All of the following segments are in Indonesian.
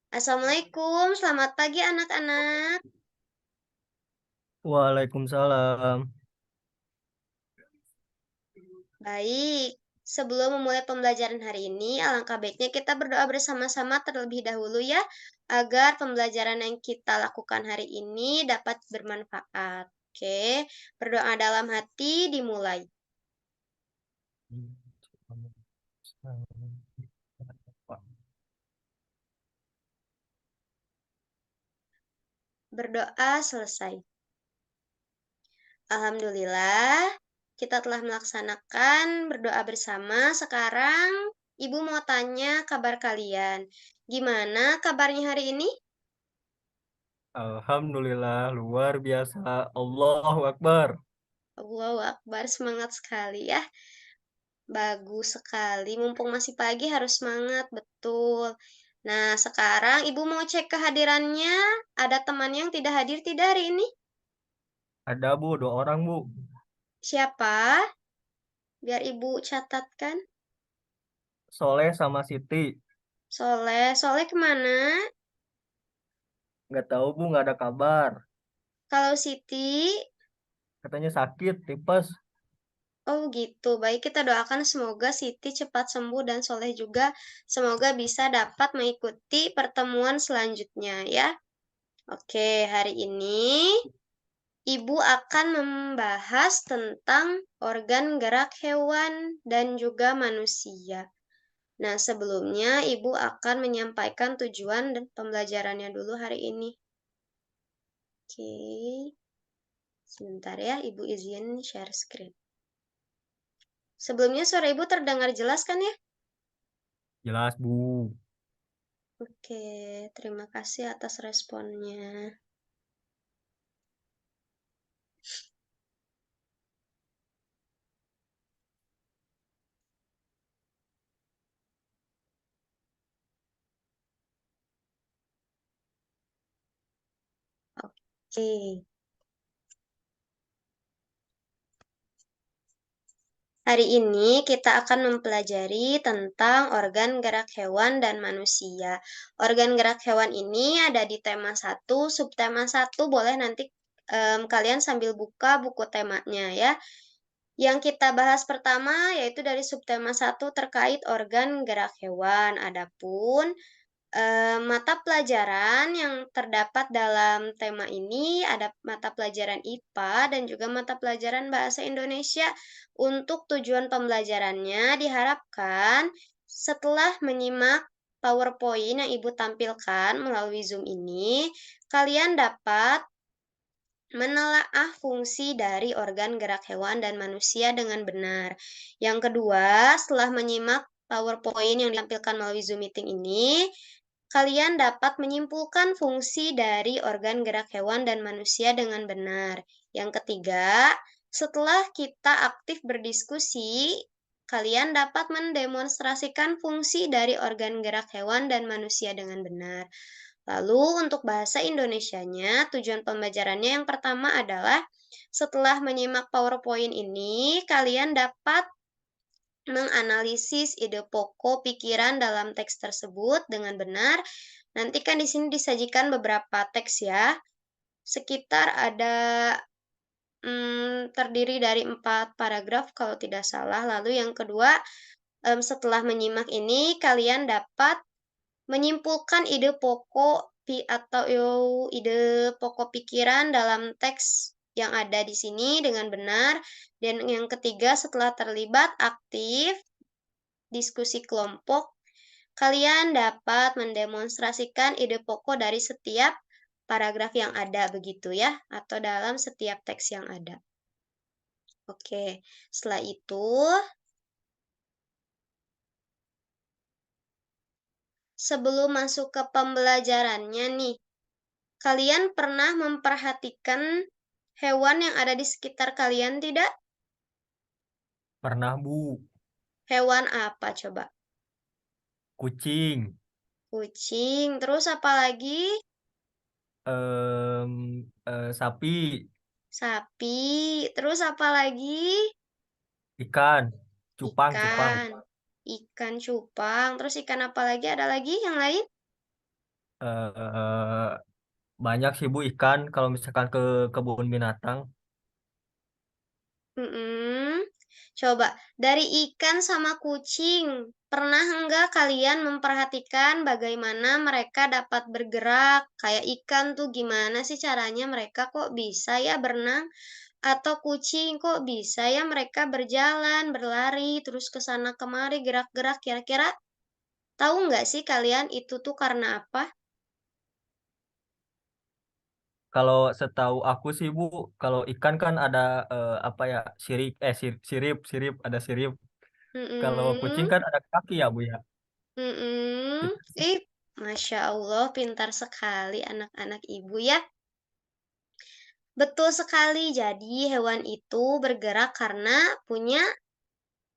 Assalamualaikum, selamat pagi anak-anak. Waalaikumsalam. Baik, sebelum memulai pembelajaran hari ini, alangkah baiknya kita berdoa bersama-sama terlebih dahulu ya, agar pembelajaran yang kita lakukan hari ini dapat bermanfaat. Oke, berdoa dalam hati dimulai. Berdoa selesai. Alhamdulillah, kita telah melaksanakan berdoa bersama. Sekarang, Ibu mau tanya kabar kalian. Gimana kabarnya hari ini? Alhamdulillah, luar biasa. Allahu Akbar. Allahu Akbar, semangat sekali ya. Bagus sekali, mumpung masih pagi harus semangat, betul. Nah, sekarang Ibu mau cek kehadirannya. Ada teman yang tidak hadir tidak hari ini? Ada Bu, 2 orang Bu. Siapa? Biar Ibu catatkan. Soleh sama Siti. Soleh, Soleh kemana? Nggak tahu Bu, nggak ada kabar. Kalau Siti, Katanya sakit, tipes. oh gitu. Baik, kita doakan semoga Siti cepat sembuh dan Soleh juga semoga bisa dapat mengikuti pertemuan selanjutnya ya. Oke, hari ini Ibu akan membahas tentang organ gerak hewan dan juga manusia. Nah, sebelumnya Ibu akan menyampaikan tujuan dan pembelajarannya dulu hari ini. Oke, sebentar ya, Ibu izin share screen. Sebelumnya suara Ibu terdengar jelas kan ya? Jelas Bu. Oke, terima kasih atas responnya. Oke, hari ini kita akan mempelajari tentang organ gerak hewan dan manusia. Organ gerak hewan ini ada di tema 1, subtema 1 boleh nanti kalian sambil buka buku temanya ya. Yang kita bahas pertama yaitu dari subtema 1 terkait organ gerak hewan. Adapun mata pelajaran yang terdapat dalam tema ini ada mata pelajaran IPA dan juga mata pelajaran Bahasa Indonesia. Untuk tujuan pembelajarannya diharapkan setelah menyimak PowerPoint yang Ibu tampilkan melalui Zoom ini, kalian dapat menelaah fungsi dari organ gerak hewan dan manusia dengan benar. Yang kedua, setelah menyimak PowerPoint yang ditampilkan melalui Zoom meeting ini, kalian dapat menyimpulkan fungsi dari organ gerak hewan dan manusia dengan benar. Yang ketiga, setelah kita aktif berdiskusi, kalian dapat mendemonstrasikan fungsi dari organ gerak hewan dan manusia dengan benar. Lalu untuk bahasa Indonesianya, tujuan pembelajarannya yang pertama adalah setelah menyimak PowerPoint ini, kalian dapat menganalisis ide pokok pikiran dalam teks tersebut dengan benar. Nanti kan di sini disajikan beberapa teks ya. Sekitar ada terdiri dari 4 paragraf kalau tidak salah. Lalu yang kedua, setelah menyimak ini kalian dapat menyimpulkan ide pokok atau ide pokok pikiran dalam teks yang ada di sini dengan benar. Dan yang ketiga, setelah terlibat aktif diskusi kelompok, kalian dapat mendemonstrasikan ide pokok dari setiap paragraf yang ada begitu ya, atau dalam setiap teks yang ada. Oke, setelah itu sebelum masuk ke pembelajarannya nih, kalian pernah memperhatikan hewan yang ada di sekitar kalian tidak? Pernah Bu. Hewan apa coba? Kucing. Kucing, terus apa lagi? Sapi. Sapi, terus apa lagi? Ikan. Cupang, cupang. Ikan, ikan cupang, terus ikan apa lagi? Ada lagi yang lain? Eh, banyak sih Bu ikan kalau misalkan ke kebun binatang. Mm-mm. Coba, dari ikan sama kucing, pernah enggak kalian memperhatikan bagaimana mereka dapat bergerak? Kayak ikan tuh gimana sih caranya mereka kok bisa ya berenang? Atau kucing kok bisa ya mereka berjalan, berlari, terus ke sana kemari, gerak-gerak? Kira-kira tahu nggak sih kalian itu tuh karena apa? Kalau setahu aku sih Bu, kalau ikan kan ada apa ya, sirip, ada sirip. Kalau kucing Mm-mm. kan ada kaki ya Bu ya. Mm-mm. Itu sih. Ih, Masya Allah, pintar sekali anak-anak ibu ya. Betul sekali, jadi hewan itu bergerak karena punya,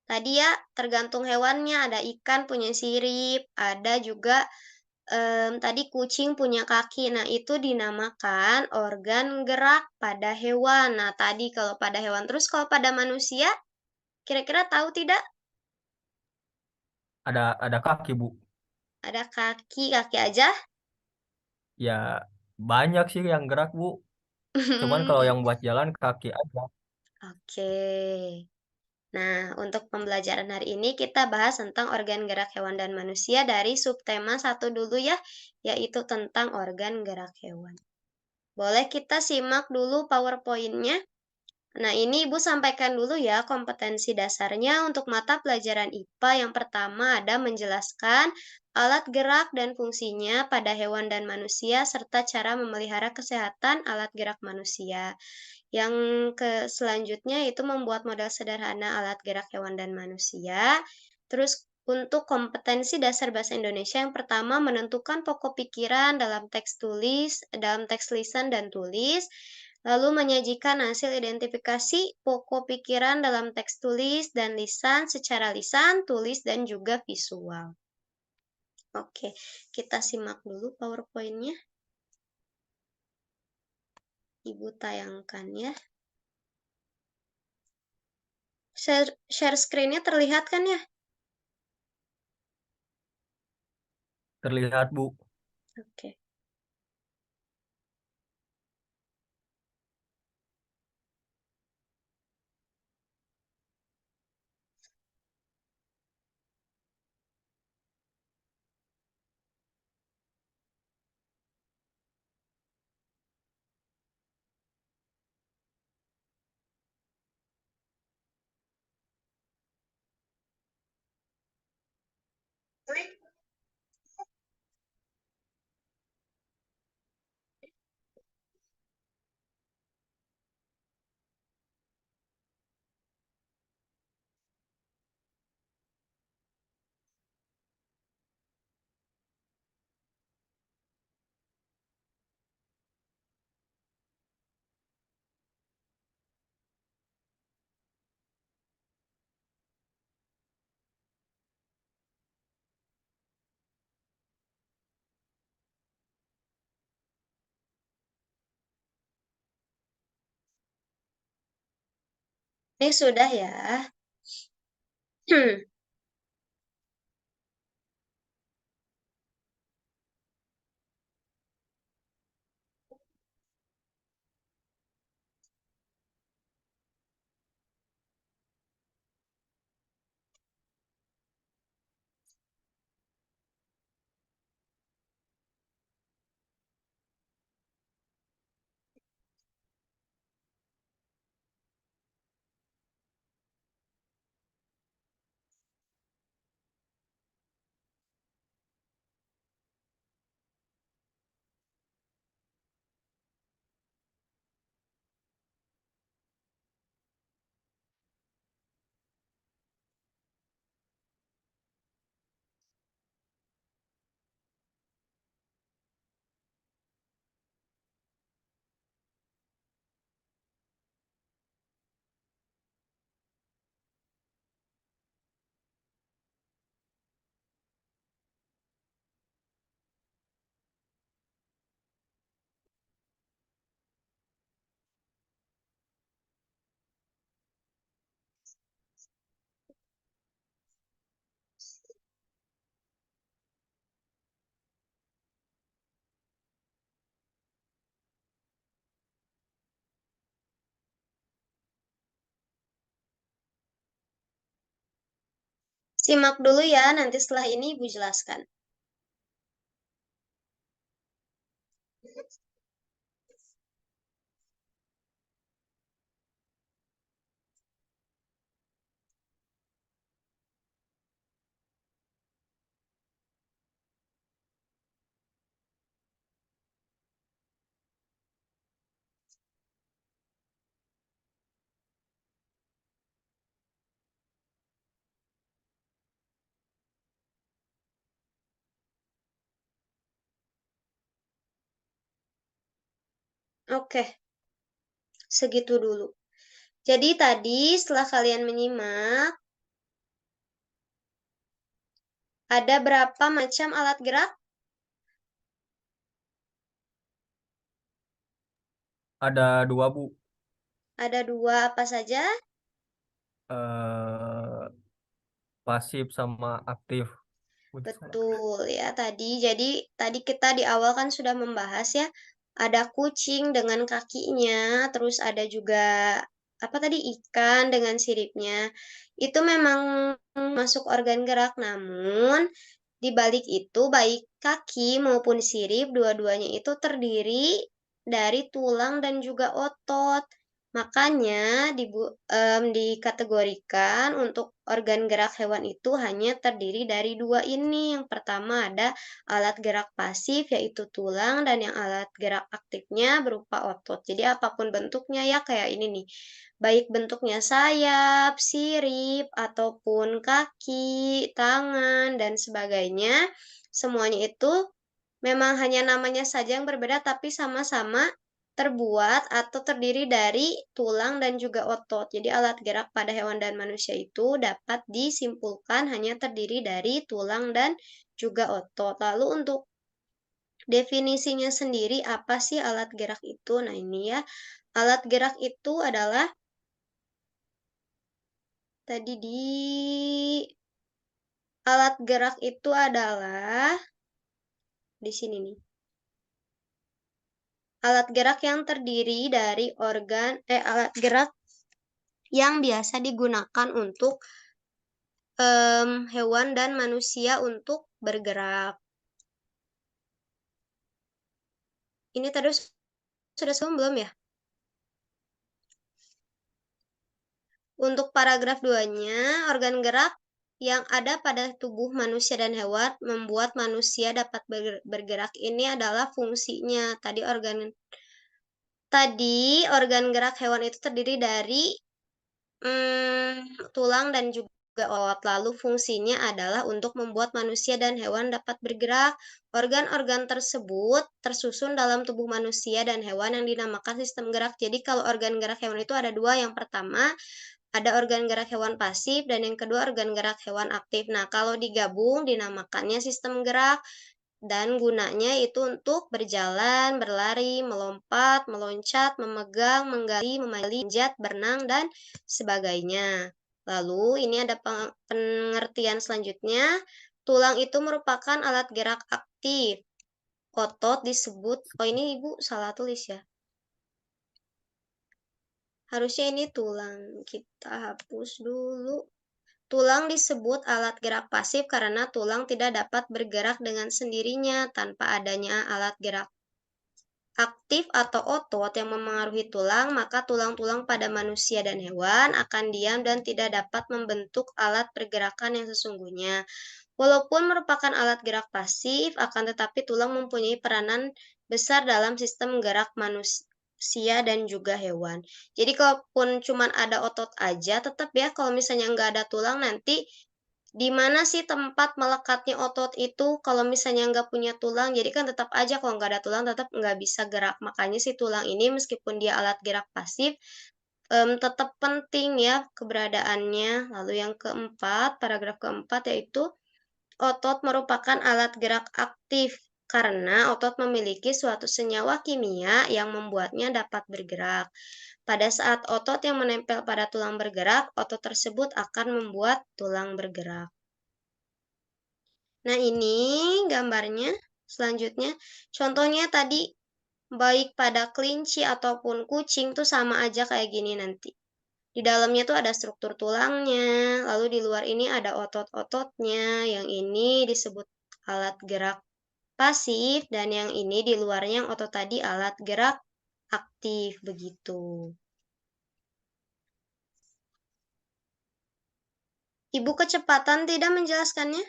tadi ya, tergantung hewannya, ada ikan punya sirip, ada juga tadi kucing punya kaki. Nah, itu dinamakan organ gerak pada hewan. Nah, tadi kalau pada hewan, terus kalau pada manusia, kira-kira tahu tidak? Ada kaki Bu. Ada kaki, kaki aja? Ya banyak sih yang gerak Bu. Cuman kalau yang buat jalan kaki aja. Oke. Nah, untuk pembelajaran hari ini kita bahas tentang organ gerak hewan dan manusia dari subtema satu dulu ya, yaitu tentang organ gerak hewan. Boleh kita simak dulu PowerPoint-nya? Nah, ini Ibu sampaikan dulu ya kompetensi dasarnya untuk mata pelajaran IPA. Yang pertama ada menjelaskan alat gerak dan fungsinya pada hewan dan manusia serta cara memelihara kesehatan alat gerak manusia. Yang selanjutnya itu membuat model sederhana alat gerak hewan dan manusia. Terus untuk kompetensi dasar bahasa Indonesia yang pertama menentukan pokok pikiran dalam teks lisan dan tulis. Lalu menyajikan hasil identifikasi pokok pikiran dalam teks tulis dan lisan secara lisan, tulis, dan juga visual. Oke, kita simak dulu PowerPoint-nya. Ibu tayangkan ya. Share screen-nya terlihat kan ya? Terlihat Bu. Oke. Ini sudah ya. Simak dulu ya, nanti setelah ini Ibu jelaskan. Oke, segitu dulu. Jadi tadi setelah kalian menyimak, ada berapa macam alat gerak? Ada 2 Bu. Ada 2, apa saja? Eh pasif sama aktif. Betul ya tadi. Jadi tadi kita di awal kan sudah membahas ya, ada kucing dengan kakinya, terus ada juga apa tadi ikan dengan siripnya. Itu memang masuk organ gerak, namun di balik itu baik kaki maupun sirip dua-duanya itu terdiri dari tulang dan juga otot. Makanya dikategorikan untuk organ gerak hewan itu hanya terdiri dari 2 ini. Yang pertama ada alat gerak pasif yaitu tulang dan yang alat gerak aktifnya berupa otot. Jadi apapun bentuknya ya kayak ini nih, baik bentuknya sayap, sirip, ataupun kaki, tangan, dan sebagainya, semuanya itu memang hanya namanya saja yang berbeda tapi sama-sama terbuat atau terdiri dari tulang dan juga otot. Jadi alat gerak pada hewan dan manusia itu dapat disimpulkan hanya terdiri dari tulang dan juga otot. Lalu untuk definisinya sendiri apa sih alat gerak itu? Nah ini ya, alat gerak itu adalah tadi alat gerak itu adalah di sini nih. Alat gerak yang terdiri dari alat gerak yang biasa digunakan untuk hewan dan manusia untuk bergerak. Ini tadi sudah sebelum belum ya? Untuk paragraf 2-nya, organ gerak yang ada pada tubuh manusia dan hewan membuat manusia dapat bergerak ini adalah fungsinya. Organ gerak hewan itu terdiri dari tulang dan juga otot. Lalu fungsinya adalah untuk membuat manusia dan hewan dapat bergerak. Organ-organ tersebut tersusun dalam tubuh manusia dan hewan yang dinamakan sistem gerak. Jadi kalau organ gerak hewan itu ada 2, yang pertama ada organ gerak hewan pasif dan yang kedua organ gerak hewan aktif. Nah, kalau digabung dinamakannya sistem gerak. Dan gunanya itu untuk berjalan, berlari, melompat, meloncat, memegang, menggali, memanjat, berenang, dan sebagainya. Lalu ini ada pengertian selanjutnya. Tulang itu merupakan alat gerak aktif. Otot disebut, oh ini Ibu salah tulis ya. Harusnya ini tulang. Kita hapus dulu. Tulang disebut alat gerak pasif karena tulang tidak dapat bergerak dengan sendirinya tanpa adanya alat gerak aktif atau otot yang memengaruhi tulang, maka tulang-tulang pada manusia dan hewan akan diam dan tidak dapat membentuk alat pergerakan yang sesungguhnya. Walaupun merupakan alat gerak pasif, akan tetapi tulang mempunyai peranan besar dalam sistem gerak manusia dan juga hewan. Jadi kalaupun cuma ada otot aja, tetap ya kalau misalnya nggak ada tulang nanti di mana sih tempat melekatnya otot itu kalau misalnya nggak punya tulang? Jadi kan tetap aja kalau nggak ada tulang tetap nggak bisa gerak. Makanya si tulang ini meskipun dia alat gerak pasif, tetap penting ya keberadaannya. Lalu yang keempat, paragraf keempat yaitu otot merupakan alat gerak aktif karena otot memiliki suatu senyawa kimia yang membuatnya dapat bergerak. Pada saat otot yang menempel pada tulang bergerak, otot tersebut akan membuat tulang bergerak. Nah, ini gambarnya. Selanjutnya, contohnya tadi baik pada kelinci ataupun kucing tuh sama aja kayak gini nanti. Di dalamnya tuh ada struktur tulangnya, lalu di luar ini ada otot-ototnya, yang ini disebut alat gerak pasif, dan yang ini di luarnya yang otot tadi alat gerak aktif, begitu. Ibu kecepatan tidak menjelaskannya?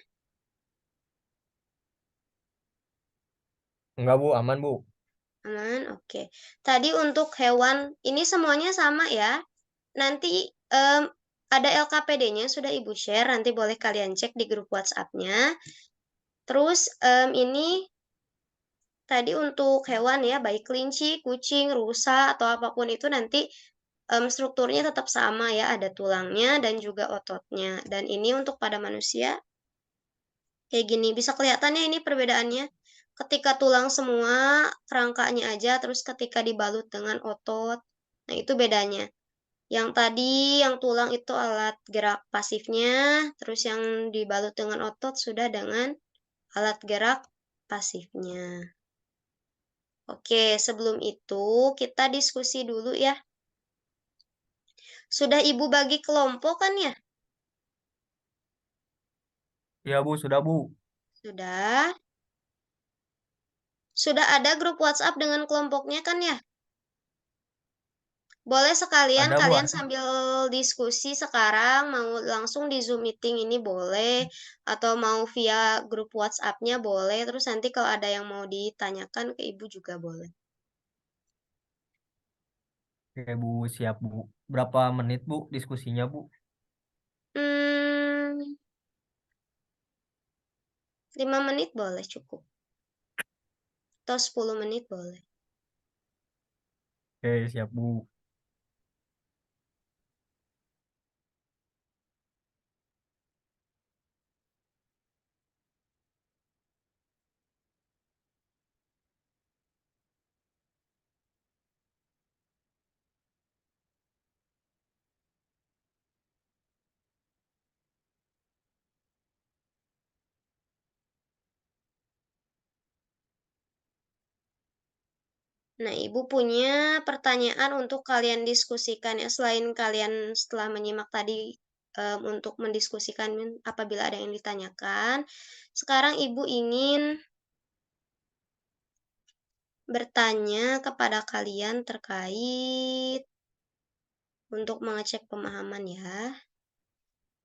Enggak Bu, aman Bu. Aman, oke. Tadi untuk hewan, ini semuanya sama ya. Nanti, ada LKPD-nya sudah Ibu share, nanti boleh kalian cek di grup WhatsApp-nya. Terus, ini tadi untuk hewan ya, baik kelinci, kucing, rusa, atau apapun itu nanti, strukturnya tetap sama ya, ada tulangnya dan juga ototnya. Dan ini untuk pada manusia kayak gini, bisa kelihatan ya ini perbedaannya. Ketika tulang semua, kerangkanya aja, terus ketika dibalut dengan otot, nah itu bedanya. Yang tadi, yang tulang itu alat gerak pasifnya, terus yang dibalut dengan otot sudah dengan alat gerak pasifnya. Oke, sebelum itu kita diskusi dulu ya. Sudah Ibu bagi kelompok kan ya? Iya Bu, sudah Bu. Sudah. Sudah ada grup WhatsApp dengan kelompoknya kan ya? Boleh sekalian Ada Bu, kalian ada. sambil diskusi sekarang, mau langsung di Zoom meeting ini boleh, atau mau via grup WhatsApp-nya boleh, terus nanti kalau ada yang mau ditanyakan ke Ibu juga boleh. Oke Bu, siap Bu. Berapa menit Bu diskusinya Bu? Hmm, 5 menit boleh cukup, atau 10 menit boleh. Oke, siap Bu. Nah, Ibu punya pertanyaan untuk kalian diskusikan ya, selain kalian setelah menyimak tadi, untuk mendiskusikan apabila ada yang ditanyakan, sekarang Ibu ingin bertanya kepada kalian terkait untuk mengecek pemahaman ya.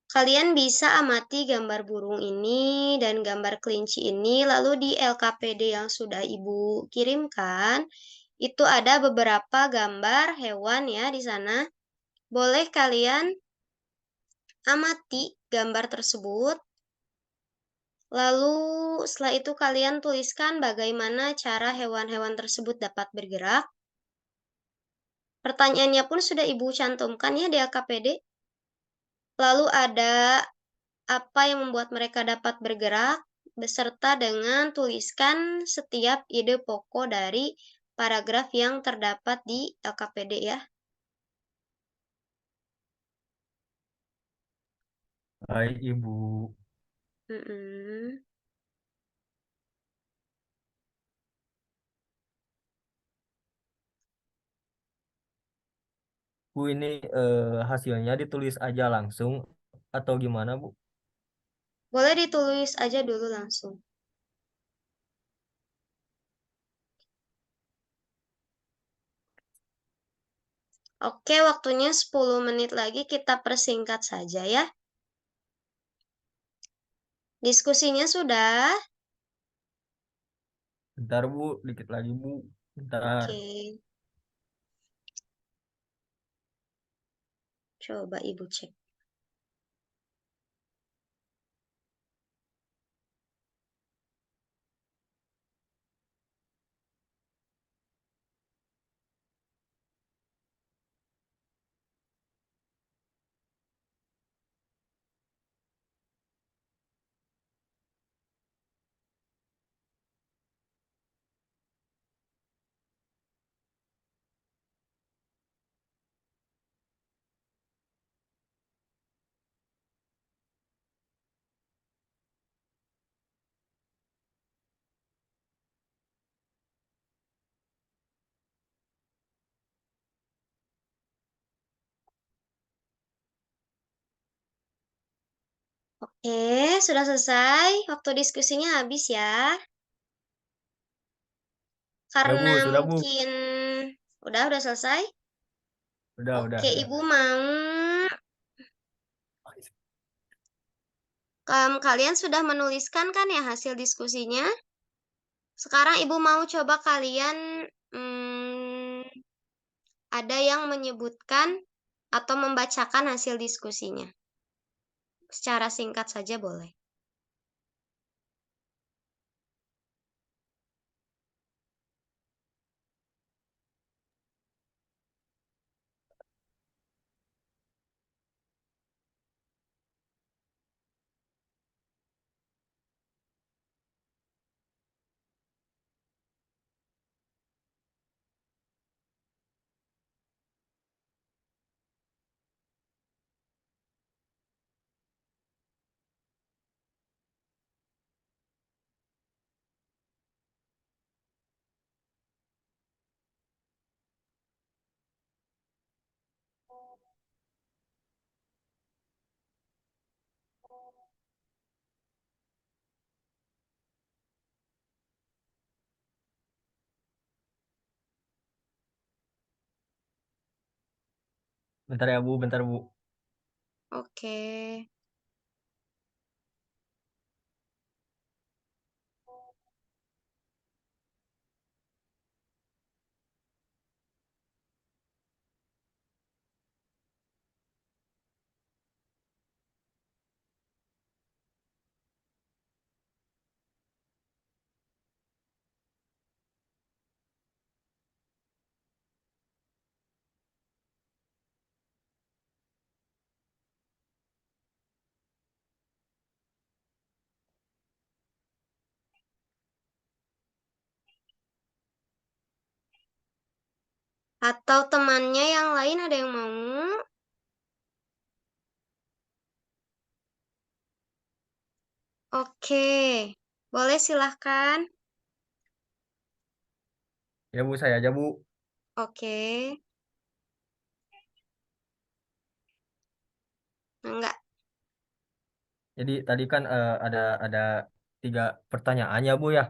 Kalian bisa amati gambar burung ini dan gambar kelinci ini, lalu di LKPD yang sudah Ibu kirimkan, itu ada beberapa gambar hewan ya di sana. Boleh kalian amati gambar tersebut, lalu setelah itu kalian tuliskan bagaimana cara hewan-hewan tersebut dapat bergerak. Pertanyaannya pun sudah Ibu cantumkan ya di LKPD. Lalu ada apa yang membuat mereka dapat bergerak, beserta dengan tuliskan setiap ide pokok dari paragraf yang terdapat di LKPD ya. Baik Ibu. Mhm. Bu ini hasilnya ditulis aja langsung atau gimana Bu? Boleh ditulis aja dulu langsung. Oke, waktunya 10 menit lagi kita persingkat saja ya. Diskusinya sudah? Bentar Bu, dikit lagi Bu. Bentar. Oke, coba Ibu cek. Sudah selesai, waktu diskusinya habis ya. Ya Karena Bu, sudah Bu. mungkin udah selesai? Oke, Udah. Ibu mau kalian sudah menuliskan kan ya hasil diskusinya? Sekarang Ibu mau coba kalian, mmm, ada yang menyebutkan atau membacakan hasil diskusinya. Secara singkat saja boleh. Bentar ya Bu, bentar Bu. Oke. Atau temannya yang lain ada yang mau? Oke, boleh silahkan. Ya Bu, saya aja Bu. Oke, enggak. Jadi tadi kan ada 3 pertanyaan ya Bu ya.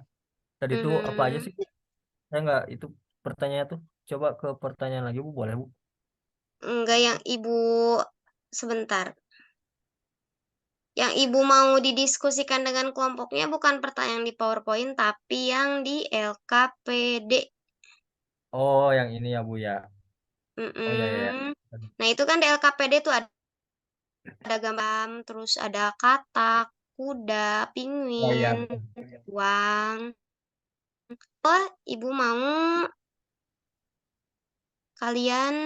Tadi itu apa aja Mhm. sih Bu? Saya nggak itu pertanyaannya tuh. Coba ke pertanyaan lagi Bu, boleh Bu? Enggak yang Ibu sebentar. Yang Ibu mau didiskusikan dengan kelompoknya bukan pertanyaan di PowerPoint, tapi yang di LKPD. Oh, yang ini ya Bu ya. Oh ya. Mhm. Nah, itu kan di LKPD tuh ada gambar, terus ada katak, kuda, Oh iya penguin, betul. uang. Oh, Ibu mau kalian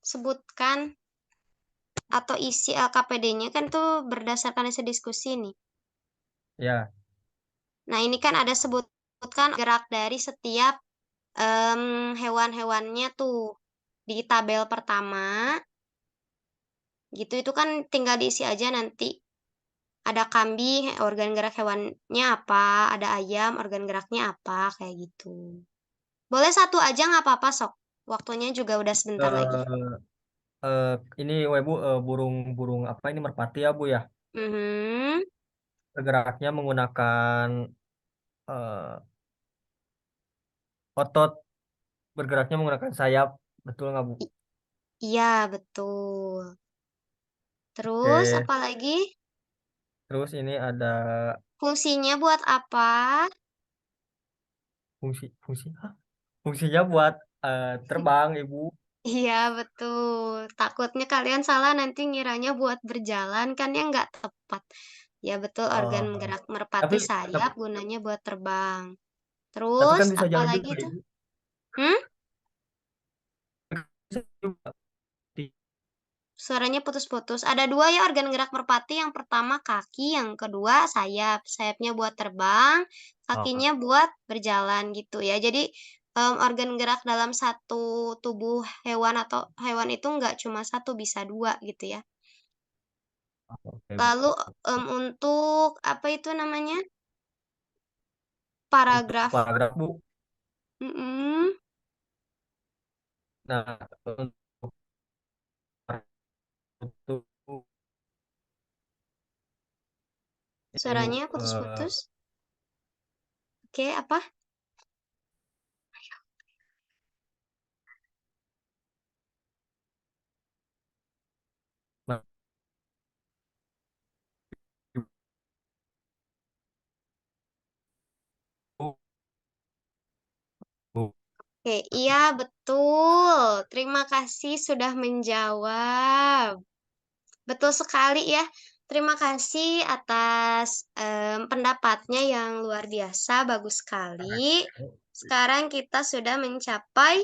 sebutkan atau isi LKPD-nya kan tuh berdasarkan hasil diskusi nih. Ya, Nah, ini kan ada sebutkan gerak dari setiap, hewan-hewannya tuh di tabel pertama gitu. Itu kan tinggal diisi aja nanti. Ada kambing, organ gerak hewannya apa, ada ayam, organ geraknya apa, kayak gitu. Boleh satu aja nggak apa-apa sok, waktunya juga udah sebentar lagi. eh eh, ini Bu, burung apa ini merpati ya Bu ya. Mhm, Geraknya menggunakan eh, otot, bergeraknya menggunakan sayap, betul nggak Bu? i iya betul. Terus Oke, apalagi? terus ini ada Fungsinya buat apa? fungsi fungsinya buat terbang Ibu. Iya betul, takutnya kalian salah nanti ngiranya buat berjalan, kan ya nggak tepat. Ya betul, organ Oh, gerak tapi merpati tapi sayap gunanya buat terbang. tapi Terus kan bisa jalan apalagi juga tuh? Ibu. Hmm? Bisa juga. Suaranya putus-putus. Ada 2 ya organ gerak merpati, yang pertama kaki, yang kedua sayap. Sayapnya buat terbang, Oh, kakinya buat berjalan gitu ya. Jadi, organ gerak dalam satu tubuh hewan atau hewan itu nggak cuma satu, bisa 2 gitu ya. oke Bu. Lalu, untuk apa itu namanya, Untuk paragraf paragraf Bu. mhm, Nah, untuk Ini Bu, Suaranya putus-putus. Oke, apa? nah, Bu, Bu, Oke, iya betul. Terima kasih sudah menjawab. Betul sekali ya. Terima kasih atas, pendapatnya yang luar biasa, bagus sekali. Sekarang kita sudah mencapai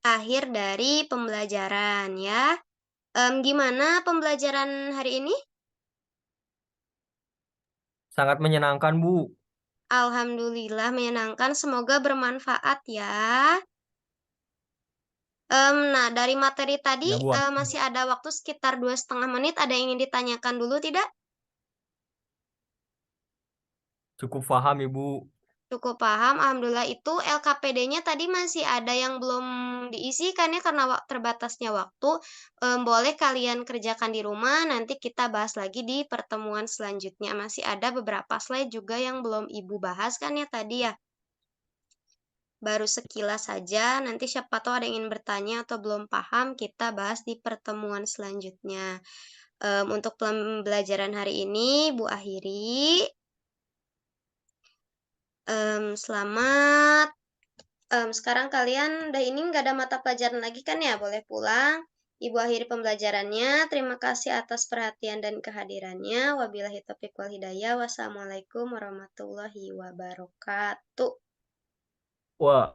akhir dari pembelajaran ya. Gimana pembelajaran hari ini? sangat menyenangkan Bu. Alhamdulillah menyenangkan, semoga bermanfaat ya. Nah dari materi tadi, Ya Bu, masih ada waktu sekitar 2,5 menit, ada yang ingin ditanyakan dulu tidak? cukup paham Ibu. Cukup paham, alhamdulillah. Itu LKPD-nya tadi masih ada yang belum diisi kan ya karena terbatasnya waktu, boleh kalian kerjakan di rumah, nanti kita bahas lagi di pertemuan selanjutnya. Masih ada beberapa slide juga yang belum Ibu bahas kan ya tadi ya? Baru sekilas saja, nanti siapa tahu ada yang ingin bertanya atau belum paham, kita bahas di pertemuan selanjutnya. Untuk pembelajaran hari ini Bu akhiri, selamat. Sekarang kalian udah ini nggak ada mata pelajaran lagi kan ya? Boleh pulang. Ibu akhiri pembelajarannya. Terima kasih atas perhatian dan kehadirannya. Wabillahi taufiq wal hidayah. Wassalamualaikum warahmatullahi wabarakatuh. Wah,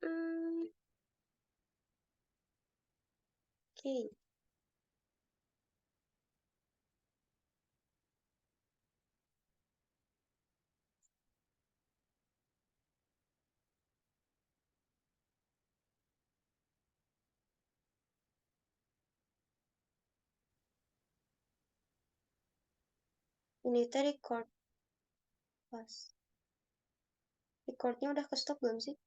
Hmm, oke. Ini teh record pas. Recordnya udah ke stop belum sih?